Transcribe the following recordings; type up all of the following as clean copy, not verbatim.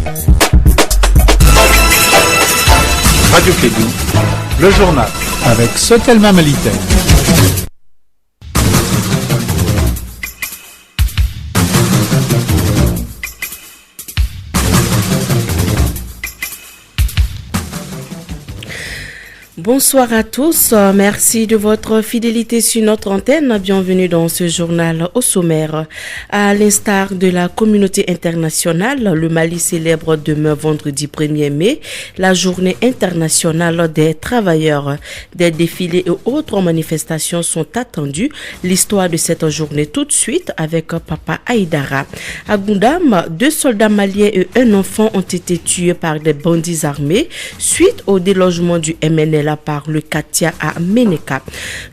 Radio Kédou, le journal avec Sotelma Malitaire. Bonsoir à tous, merci de votre fidélité sur notre antenne. Bienvenue dans ce journal au sommaire. À l'instar de la communauté internationale, le Mali célèbre demain vendredi 1er mai la journée internationale des travailleurs. Des défilés et autres manifestations sont attendues. L'histoire de cette journée tout de suite avec Papa Aïdara. À Goundam, 2 soldats maliens et un enfant ont été tués par des bandits armés suite au délogement du MNLA par le Katia à Ménéka.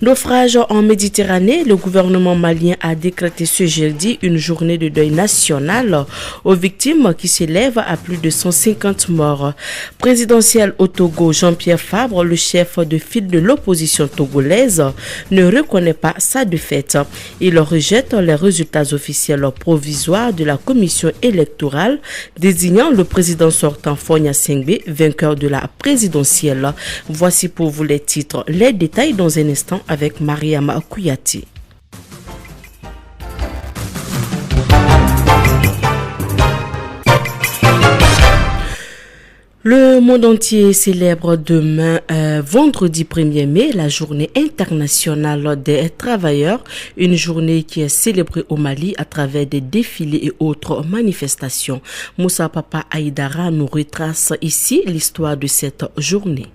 Naufrage en Méditerranée, le gouvernement malien a décrété ce jeudi une journée de deuil national aux victimes qui s'élèvent à plus de 150 morts. Présidentiel au Togo, Jean-Pierre Fabre, le chef de file de l'opposition togolaise, ne reconnaît pas sa défaite. Il rejette les résultats officiels provisoires de la commission électorale désignant le président sortant Fogna Sengbe vainqueur de la présidentielle. Voici pour vous les titres, les détails dans un instant avec Mariama Kouyati. Le monde entier célèbre demain, vendredi 1er mai, la journée internationale des travailleurs, une journée qui est célébrée au Mali à travers des défilés et autres manifestations. Moussa Papa Aïdara nous retrace ici l'histoire de cette journée.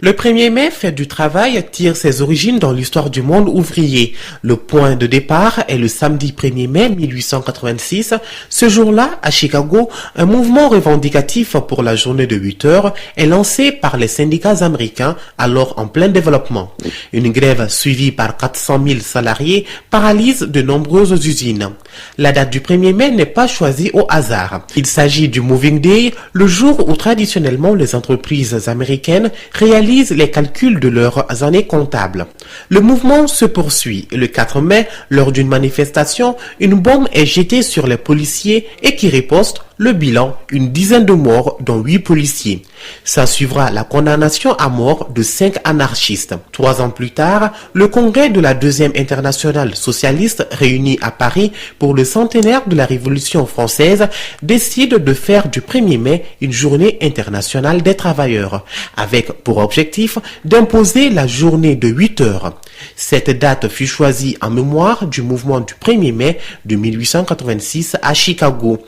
Le 1er mai, fête du travail, tire ses origines dans l'histoire du monde ouvrier. Le point de départ est le samedi 1er mai 1886. Ce jour-là, à Chicago, un mouvement revendicatif pour la journée de 8 heures est lancé par les syndicats américains, alors en plein développement. Une grève suivie par 400 000 salariés paralyse de nombreuses usines. La date du 1er mai n'est pas choisie au hasard. Il s'agit du Moving Day, le jour où traditionnellement les entreprises américaines réalisent les calculs de leurs années comptables. Le mouvement se poursuit. Le 4 mai, lors d'une manifestation, une bombe est jetée sur les policiers et qui riposte, le bilan, une dizaine de morts, dont 8 policiers. Ça suivra la condamnation à mort de 5 anarchistes. 3 ans plus tard, le congrès de la Deuxième Internationale socialiste, réuni à Paris pour le centenaire de la Révolution française, décide de faire du 1er mai une journée internationale des travailleurs, avec pour objectif d'imposer la journée de 8 heures. Cette date fut choisie en mémoire du mouvement du 1er mai de 1886 à Chicago.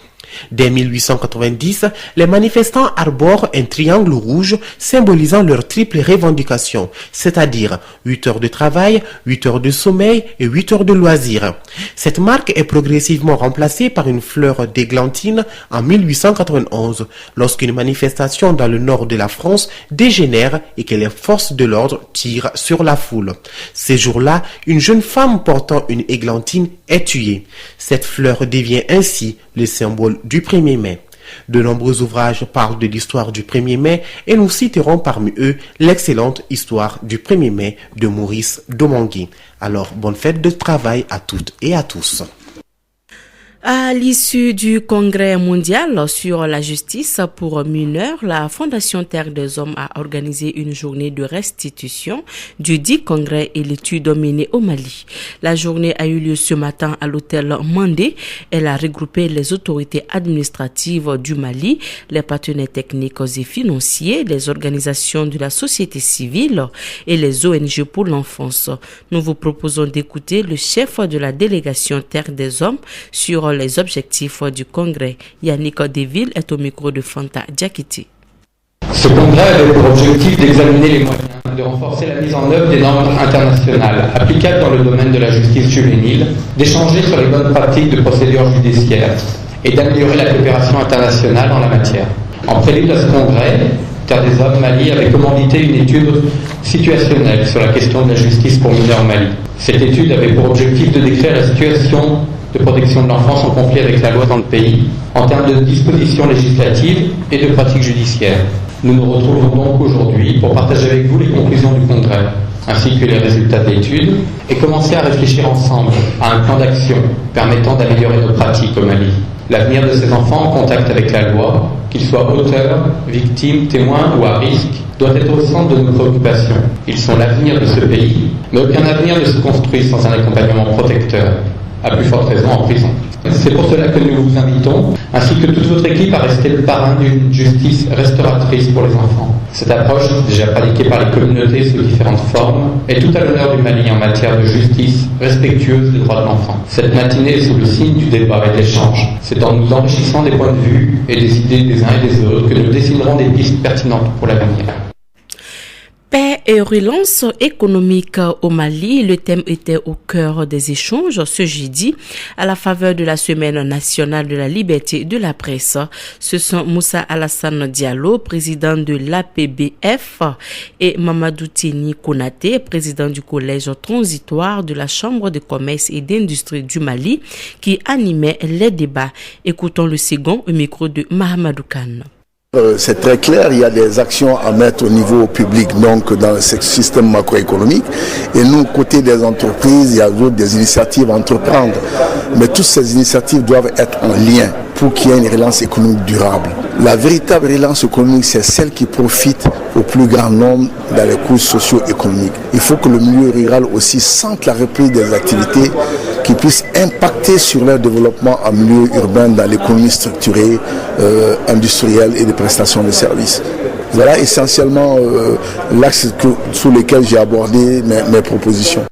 Dès 1890, les manifestants arborent un triangle rouge symbolisant leur triple revendication, c'est-à-dire 8 heures de travail, 8 heures de sommeil et 8 heures de loisirs. Cette marque est progressivement remplacée par une fleur d'églantine en 1891, lorsqu'une manifestation dans le nord de la France dégénère et que les forces de l'ordre tirent sur la foule. Ces jours-là, une jeune femme portant une églantine est tuée. Cette fleur devient ainsi le symbole du 1er mai. De nombreux ouvrages parlent de l'histoire du 1er mai et nous citerons parmi eux l'excellente histoire du 1er mai de Maurice Domangui. Alors, bonne fête de travail à toutes et à tous. À l'issue du congrès mondial sur la justice pour mineurs, la Fondation Terre des Hommes a organisé une journée de restitution du dit congrès et l'étude menée au Mali. La journée a eu lieu ce matin à l'hôtel Mandé. Elle a regroupé les autorités administratives du Mali, les partenaires techniques et financiers, les organisations de la société civile et les ONG pour l'enfance. Nous vous proposons d'écouter le chef de la délégation Terre des Hommes sur les objectifs du congrès. Yannick Deville est au micro de Fanta Diakiti. Ce congrès avait pour objectif d'examiner les moyens de renforcer la mise en œuvre des normes internationales applicables dans le domaine de la justice juvénile, d'échanger sur les bonnes pratiques de procédure judiciaire et d'améliorer la coopération internationale en la matière. En prélude à ce congrès, Terre des Hommes Mali avait commandité une étude situationnelle sur la question de la justice pour mineurs au Mali. Cette étude avait pour objectif de décrire la situation de protection de l'enfance en conflit avec la loi dans le pays, en termes de dispositions législatives et de pratiques judiciaires. Nous nous retrouvons donc aujourd'hui pour partager avec vous les conclusions du congrès, ainsi que les résultats de l'étude, et commencer à réfléchir ensemble à un plan d'action permettant d'améliorer nos pratiques au Mali. L'avenir de ces enfants en contact avec la loi, Qu'ils soient auteurs, victimes, témoins ou à risque, doivent être au centre de nos préoccupations. Ils sont l'avenir de ce pays, mais aucun avenir ne se construit sans un accompagnement protecteur, à plus forte raison en prison. C'est pour cela que nous vous invitons, ainsi que toute votre équipe, à rester le parrain d'une justice restauratrice pour les enfants. Cette approche, déjà pratiquée par les communautés sous différentes formes, est tout à l'honneur du Mali en matière de justice respectueuse des droits de l'enfant. Cette matinée est sous le signe du débat et de l'échange. C'est en nous enrichissant des points de vue et des idées des uns et des autres que nous dessinerons des pistes pertinentes pour l'avenir. Paix et relance économique au Mali, le thème était au cœur des échanges ce jeudi à la faveur de la Semaine nationale de la liberté de la presse. Ce sont Moussa Alassane Diallo, président de l'APBF, et Mamadou Tieni Konaté, président du collège transitoire de la Chambre de commerce et d'industrie du Mali, qui animaient les débats. Écoutons le second au micro de Mahamadou Khan. C'est très clair, il y a des actions à mettre au niveau public, donc dans le système macroéconomique. Et nous, côté des entreprises, il y a des initiatives à entreprendre. Mais toutes ces initiatives doivent être en lien pour qu'il y ait une relance économique durable. La véritable relance économique, c'est celle qui profite au plus grand nombre dans les coûts socio-économiques. Il faut que le milieu rural aussi sente la reprise des activités qui puissent impacter sur leur développement en milieu urbain dans l'économie structurée, industrielle et de prestations de services. Voilà essentiellement l'axe sur lequel j'ai abordé mes propositions.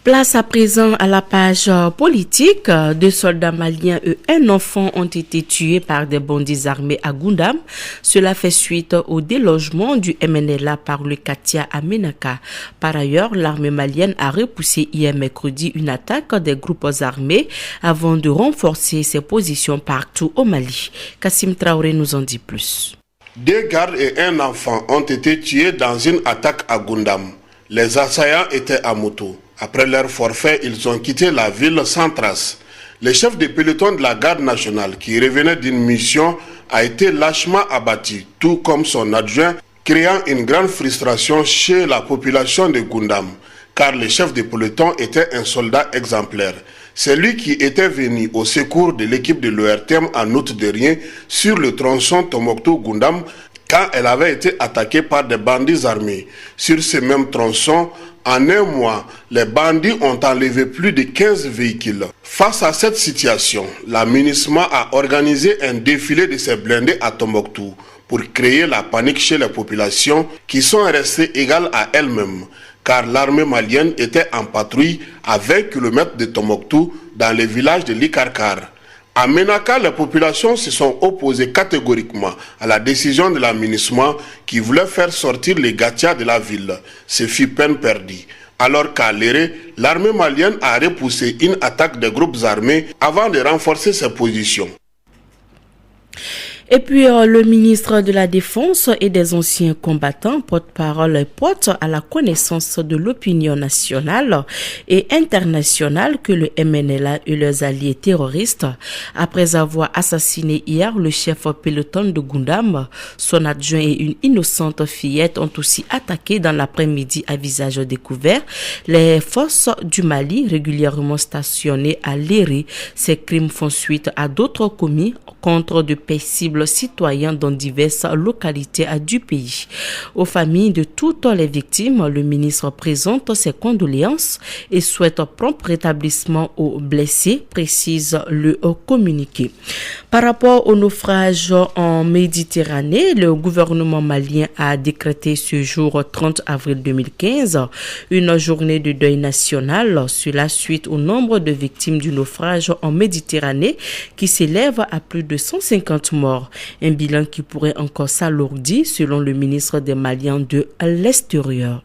Place à présent à la page politique. 2 soldats maliens et un enfant ont été tués par des bandits armés à Goundam. Cela fait suite au délogement du MNLA par le Katia à Menaka. Par ailleurs, l'armée malienne a repoussé hier mercredi une attaque des groupes armés avant de renforcer ses positions partout au Mali. Kassim Traoré nous en dit plus. 2 gardes et un enfant ont été tués dans une attaque à Goundam. Les assaillants étaient à moto. Après leur forfait, ils ont quitté la ville sans trace. Le chef de peloton de la garde nationale, qui revenait d'une mission, a été lâchement abattu, tout comme son adjoint, créant une grande frustration chez la population de Goundam, car le chef de peloton était un soldat exemplaire. C'est lui qui était venu au secours de l'équipe de l'ORTM en août dernier sur le tronçon Tombouctou-Goundam, quand elle avait été attaquée par des bandits armés. Sur ce même tronçon, en un mois, les bandits ont enlevé plus de 15 véhicules. Face à cette situation, la MINUSMA a organisé un défilé de ses blindés à Tombouctou pour créer la panique chez les populations qui sont restées égales à elles-mêmes, car l'armée malienne était en patrouille à 20 km de Tombouctou dans le village de Likarkar. À Menaka, les populations se sont opposées catégoriquement à la décision de la MINUSMA qui voulait faire sortir les Gatia de la ville. Ce fut peine perdue. Alors qu'à Léré, l'armée malienne a repoussé une attaque des groupes armés avant de renforcer ses positions. Et puis, le ministre de la Défense et des anciens combattants, porte-parole, porte à la connaissance de l'opinion nationale et internationale que le MNLA et leurs alliés terroristes, après avoir assassiné hier le chef peloton de Goundam, son adjoint et une innocente fillette, ont aussi attaqué dans l'après-midi à visage découvert les forces du Mali régulièrement stationnées à Léré. Ces crimes font suite à d'autres commis contre de paisibles citoyens dans diverses localités du pays. Aux familles de toutes les victimes, le ministre présente ses condoléances et souhaite prompt rétablissement aux blessés, précise le communiqué. Par rapport au naufrage en Méditerranée, le gouvernement malien a décrété ce jour 30 avril 2015 une journée de deuil national, cela suite au nombre de victimes du naufrage en Méditerranée qui s'élève à plus de 150 morts. Un bilan qui pourrait encore s'alourdir selon le ministre des Maliens de l'extérieur.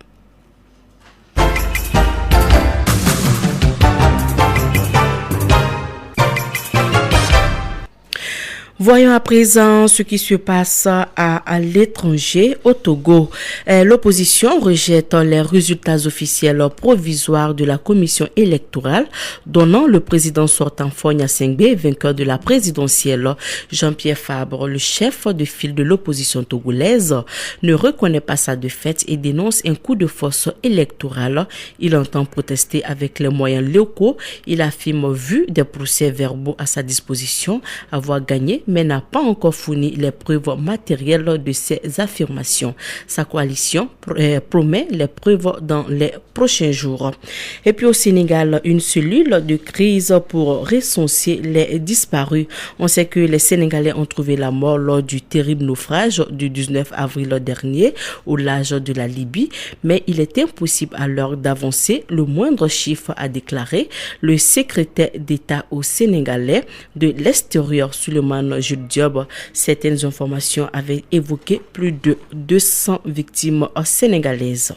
Voyons à présent ce qui se passe à l'étranger, au Togo. L'opposition rejette les résultats officiels provisoires de la commission électorale, donnant le président sortant Fogna Sengbe vainqueur de la présidentielle. Jean-Pierre Fabre, le chef de file de l'opposition togolaise, ne reconnaît pas sa défaite et dénonce un coup de force électoral. Il entend protester avec les moyens locaux. Il affirme, vu des procès-verbaux à sa disposition, avoir gagné, mais n'a pas encore fourni les preuves matérielles de ses affirmations. Sa coalition promet les preuves dans les prochains jours. Et puis au Sénégal, une cellule de crise pour recenser les disparus. On sait que les Sénégalais ont trouvé la mort lors du terrible naufrage du 19 avril dernier au large de la Libye, mais il est impossible à l'heure d'avancer le moindre chiffre, a déclaré le secrétaire d'État au Sénégalais de l'extérieur, Souleymane Jules Diop. Certaines informations avaient évoqué plus de 200 victimes sénégalaises.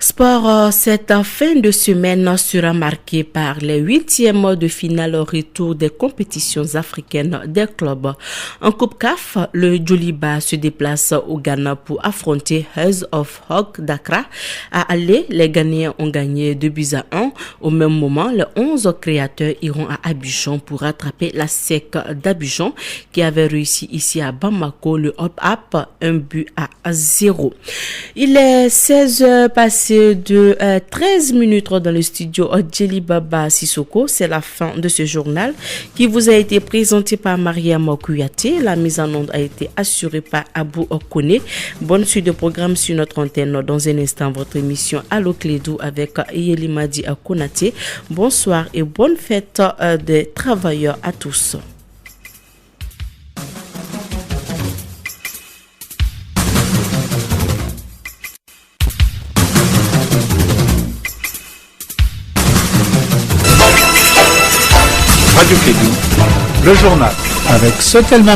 Sport, cette fin de semaine sera marquée par les 8e de finale retour des compétitions africaines des clubs. En Coupe CAF, le Djoliba se déplace au Ghana pour affronter Hearts of Oak d'Accra. À aller, les Ghanéens ont gagné 2-1. Au même moment, les 11 créateurs iront à Abidjan pour rattraper la SEC d'Abidjan qui avait réussi ici à Bamako le hop-up 1-0. Il est 16h passé de 13 minutes dans le studio Djeli Baba Sissoko. C'est la fin de ce journal qui vous a été présenté par Mariam Kouyaté. La mise en onde a été assurée par Abou Okone. Bonne suite de programme sur notre antenne. Dans un instant, votre émission Allo Clédou avec Yelimadi Konaté. Bonsoir et bonne fête des travailleurs à tous. Radio Clédou, le journal avec Sotelma.